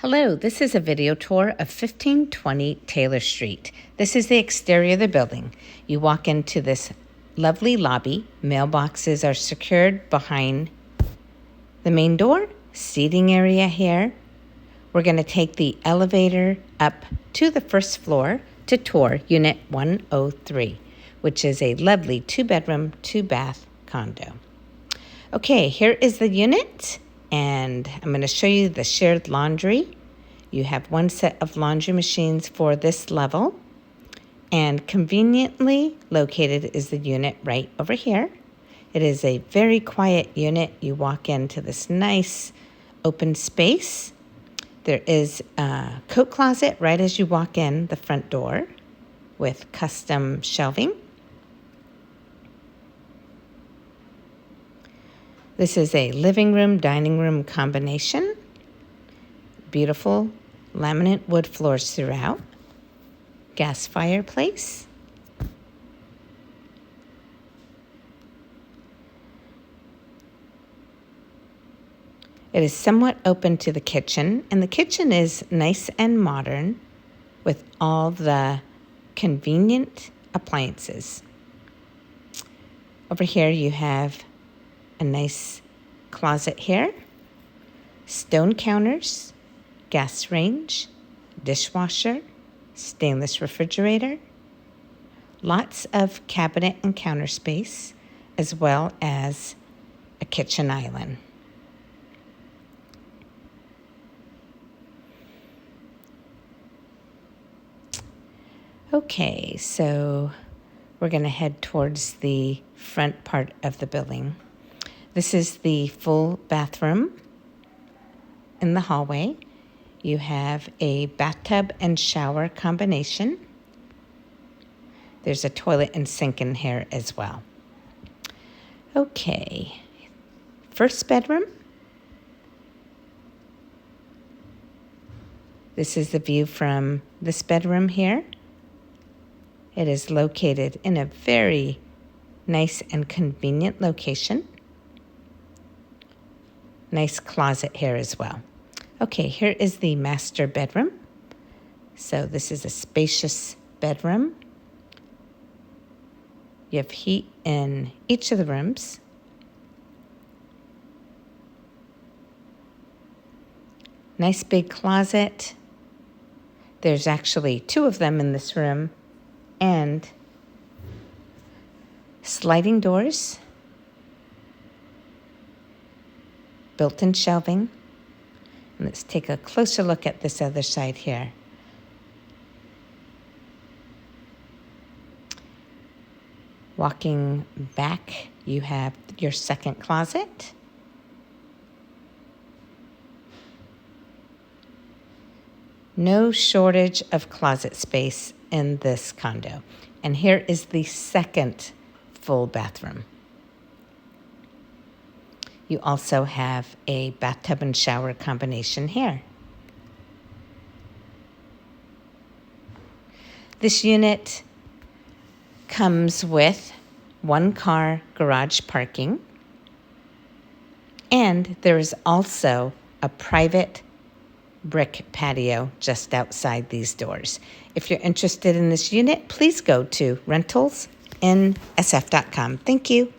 Hello, this is a video tour of 1520 Taylor Street. This is the exterior of the building. You walk into this lovely lobby. Mailboxes are secured behind the main door. Seating area here. We're going to take the elevator up to the first floor to tour Unit 103, which is a lovely 2-bedroom, 2-bath condo. Okay, here is the unit. And I'm going to show you the shared laundry. You have one set of laundry machines for this level. And conveniently located is the unit right over here. It is a very quiet unit. You walk into this nice open space. There is a coat closet right as you walk in the front door with custom shelving. This is a living room, dining room combination. Beautiful laminate wood floors throughout. Gas fireplace. It is somewhat open to the kitchen, and the kitchen is nice and modern with all the convenient appliances. Over here you have a nice closet here, stone counters, gas range, dishwasher, stainless refrigerator, lots of cabinet and counter space, as well as a kitchen island. Okay, so we're going to head towards the front part of the building. This is the full bathroom in the hallway. You have a bathtub and shower combination. There's a toilet and sink in here as well. Okay, first bedroom. This is the view from this bedroom here. It is located in a very nice and convenient location. Nice closet here as well. Okay, here is the master bedroom. So this is a spacious bedroom. You have heat in each of the rooms. Nice big closet. There's actually 2 of them in this room. And sliding doors. Built-in shelving. And let's take a closer look at this other side here. Walking back, you have your second closet. No shortage of closet space in this condo. And here is the second full bathroom. You also have a bathtub and shower combination here. This unit comes with 1-car garage parking, and there is also a private brick patio just outside these doors. If you're interested in this unit, please go to rentalsnsf.com. Thank you.